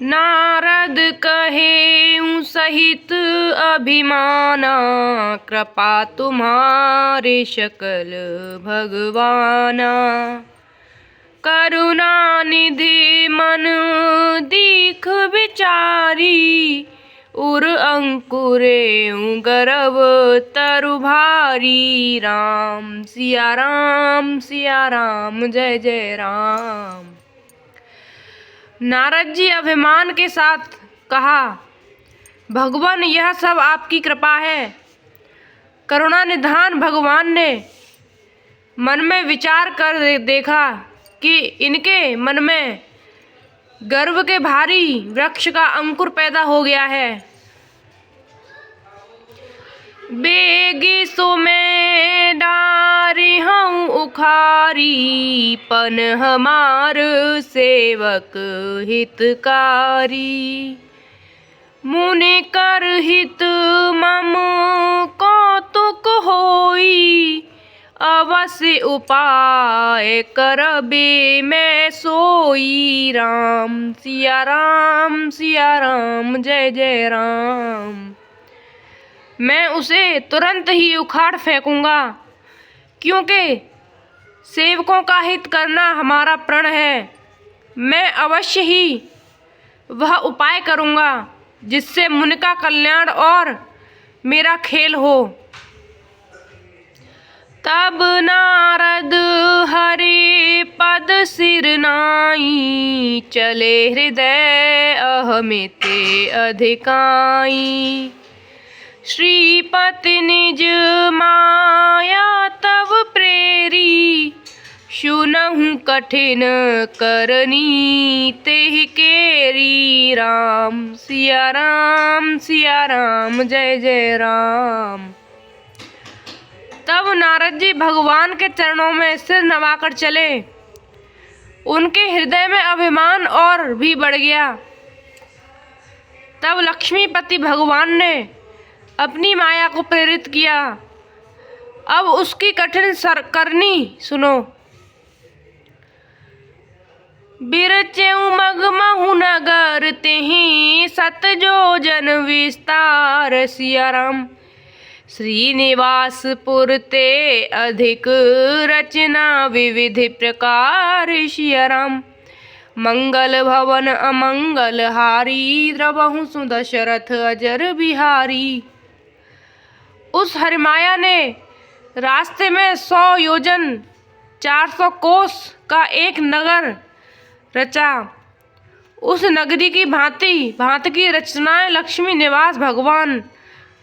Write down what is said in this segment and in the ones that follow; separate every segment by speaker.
Speaker 1: नारद कहेउ सहित अभिमाना, कृपा तुम्हारे सकल भगवाना। करुणा निधि मन दीख विचारी, उर अंकुरेउ गर्भ तरु भारी। राम सिया राम जय जय राम। नारद जी अभिमान के साथ कहा, भगवान यह सब आपकी कृपा है। करुणा निधान भगवान ने मन में विचार कर देखा कि इनके मन में गर्व के भारी वृक्ष का अंकुर पैदा हो गया है। बेगी सो मैं डारी हूँ उखारी, पन हमार सेवक हितकारी। मुनि कर हित मम कौतुक होई, अवश्य उपाय करबे मैं सोई। राम सिया राम जय जय राम। मैं उसे तुरंत ही उखाड़ फेंकूंगा, क्योंकि सेवकों का हित करना हमारा प्रण है। मैं अवश्य ही वह उपाय करूंगा जिससे मुनि का कल्याण और मेरा खेल हो। तब नारद हरि पद सिर नाई, चले हृदय अहमिते अधिकाई। श्रीपति निज माया तब प्रेरी, सुनहु कठिन करनी तेहि केरी। राम सिया राम जय जय राम। तब नारद जी भगवान के चरणों में सिर नवाकर चले। उनके हृदय में अभिमान और भी बढ़ गया। तब लक्ष्मीपति भगवान ने अपनी माया को प्रेरित किया। अब उसकी कठिन करनी सुनो। बिरचेउ मगमहु नगर तेहि, सत जोजन विस्तार। सिया राम श्रीनिवासपुर ते अधिक रचना विविधि प्रकार। सिया राम मंगल भवन अमंगल हारी, द्रवहु सुदशरथ अजर बिहारी। उस हरिमाया ने रास्ते में 100 योजन 400 कोस का एक नगर रचा। उस नगरी की भांति भांति की रचनाएं लक्ष्मी निवास भगवान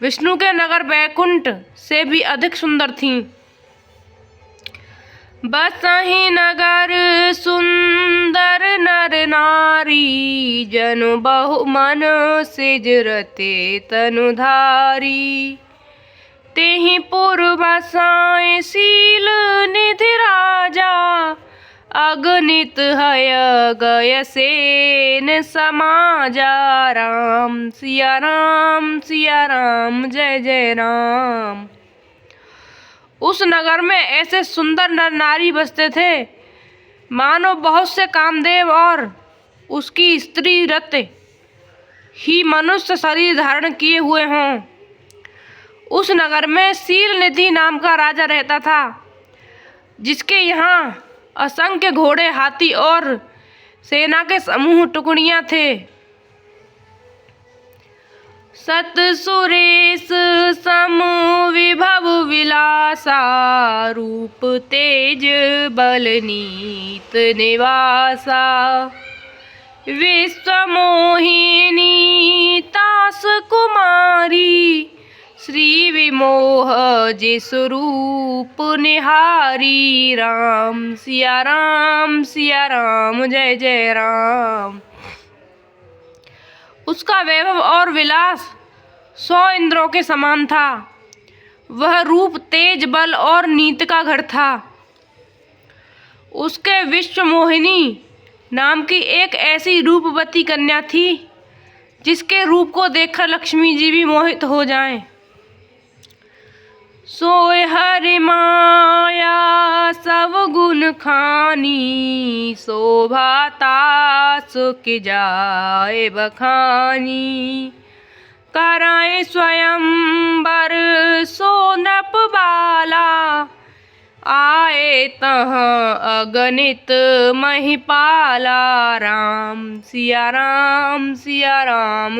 Speaker 1: विष्णु के नगर बैकुंठ से भी अधिक सुंदर थीं। बसहि नगर सुंदर नर नारी, जनु बहु मन सिजरते तनुधारी। तेहि पुर बसाए शील निधि राजा, अगणित हय गय सेन समाजा। राम सिया राम जय जय राम। उस नगर में ऐसे सुंदर नर नारी बसते थे मानो बहुत से कामदेव और उसकी स्त्री रत ही मनुष्य शरीर धारण किए हुए हों। उस नगर में शील निधि नाम का राजा रहता था, जिसके यहाँ असंख्य घोड़े हाथी और सेना के समूह टुकड़ियाँ थे। सत सुरेश सम विभव विलासा, रूप तेज बल नीत निवासा। विश्व मोहिनी तास कुमारी, श्री विमोह जिस रूप निहारी। राम सिया राम जय जय राम। उसका वैभव और विलास 100 इंद्रों के समान था। वह रूप तेज बल और नीति का घर था। उसके विश्व मोहिनी नाम की एक ऐसी रूपवती कन्या थी जिसके रूप को देखकर लक्ष्मी जी भी मोहित हो जाएं। सोय हरि माया सब गुण खानी, शोभाता सुख जाए बखानी। कराए स्वयंवर सो नृप बाला, आए तहाँ अगणित महिपाला। राम सिया राम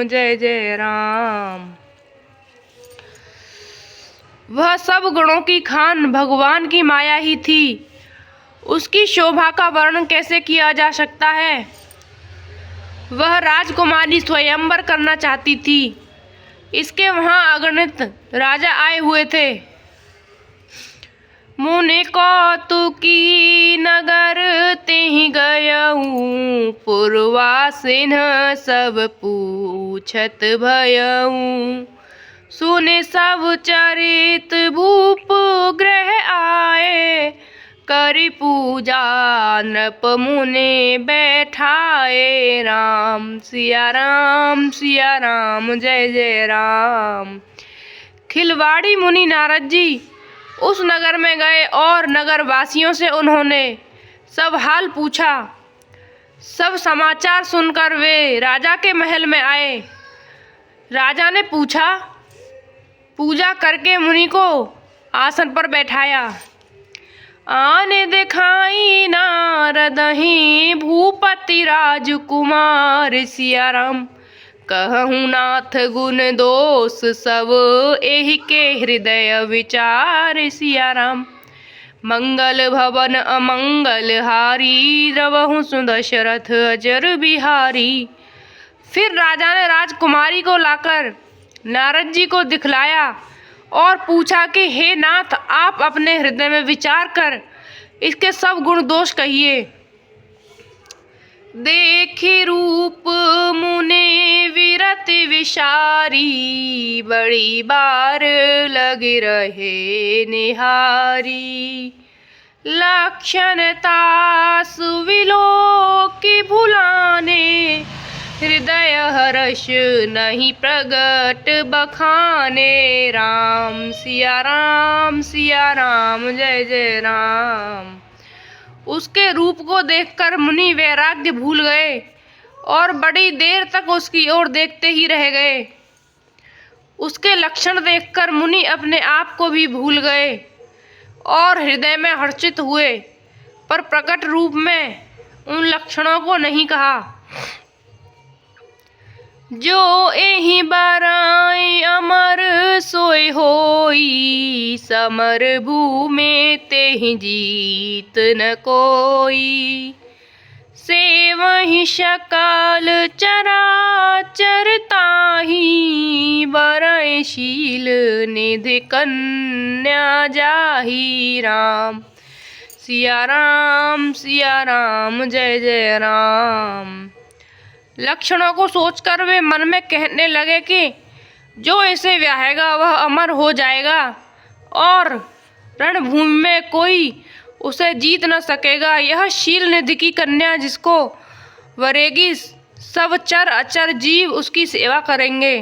Speaker 1: जय जय राम। वह सब गुणों की खान भगवान की माया ही थी। उसकी शोभा का वर्णन कैसे किया जा सकता है। वह राजकुमारी स्वयंवर करना चाहती थी। इसके वहाँ अगणित राजा आए हुए थे। मुने कौतुकी नगर तेहि गयऊँ, पुरवासिन सब पूछत भयऊँ। सुने सब चरित भूप ग्रह आए, करि पूजा नृप मुने बैठाए। राम सिया राम जय जय राम। खिलवाड़ी मुनि नारद जी उस नगर में गए और नगर वासियों से उन्होंने सब हाल पूछा। सब समाचार सुनकर वे राजा के महल में आए। राजा ने पूछा, पूजा करके मुनि को आसन पर बैठाया। आने दिखाई नारदहि भूपति राजकुमार, सिया राम कहूँ नाथ गुण दोष सब एहि के हृदय विचार। सिया राम मंगल भवन अमंगल हारी, रवहु सुदशरथ अजर बिहारी। फिर राजा ने राजकुमारी को लाकर नारद जी को दिखलाया और पूछा कि हे नाथ, आप अपने हृदय में विचार कर इसके सब गुण दोष कहिए। देखी रूप मुने विरति विशारी, बड़ी बार लगे रहे निहारी। लक्षणता सुविलोकी भुलाने, हृदय हर्ष नहीं प्रगट बखाने। राम सिया राम जय जय राम। उसके रूप को देखकर मुनि वैराग्य भूल गए और बड़ी देर तक उसकी ओर देखते ही रह गए। उसके लक्षण देखकर मुनि अपने आप को भी भूल गए और हृदय में हर्षित हुए, पर प्रकट रूप में उन लक्षणों को नहीं कहा। जो एहि बराई अमर सोय होई, समर भूमि तेहि जीत न कोई। सेवहि सकल चराचर ताहि, बरई शील निधि कन्या जाहि। राम सिया राम जय जय राम। लक्षणों को सोचकर वे मन में कहने लगे कि जो इसे ब्याहेगा वह अमर हो जाएगा और रणभूमि में कोई उसे जीत न सकेगा। यह शील निधि की कन्या जिसको वरेगी, सब चर अचर जीव उसकी सेवा करेंगे।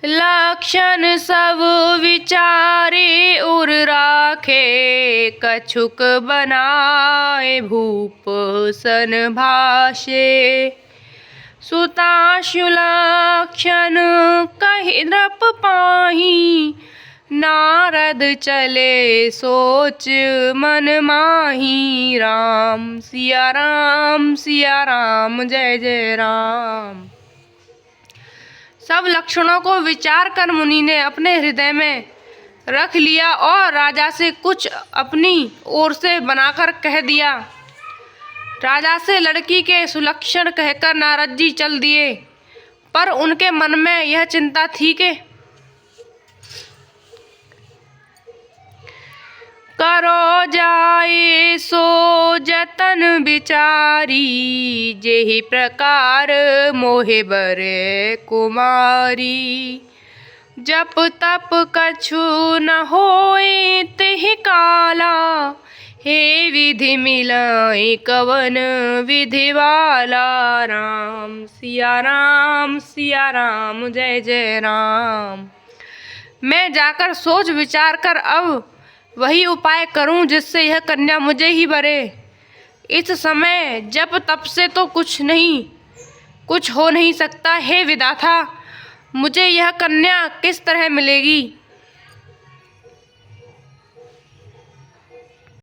Speaker 1: लक्षण सब विचारे उर राखे, कछुक बनाए भूप सन भाषे। सुताशु लक्षण कहि नृप पाहि, नारद चले सोच मन माही। राम सिया राम जय जय राम। सब लक्षणों को विचार कर मुनि ने अपने हृदय में रख लिया और राजा से कुछ अपनी ओर से बनाकर कह दिया। राजा से लड़की के सुलक्षण कहकर नारद जी चल दिए, पर उनके मन में यह चिंता थी कि करो जाए सो जतन विचारी, जेहि प्रकार मोहे बरे कुमारी। जप तप कछु न होए तेहि काला, हे विधि मिलाई कवन विधि वाला। राम सिया राम जय जय राम। मैं जाकर सोच विचार कर अब वही उपाय करूं जिससे यह कन्या मुझे ही वरे। इस समय जब तब से तो कुछ हो नहीं सकता। हे विधाता, मुझे यह कन्या किस तरह मिलेगी।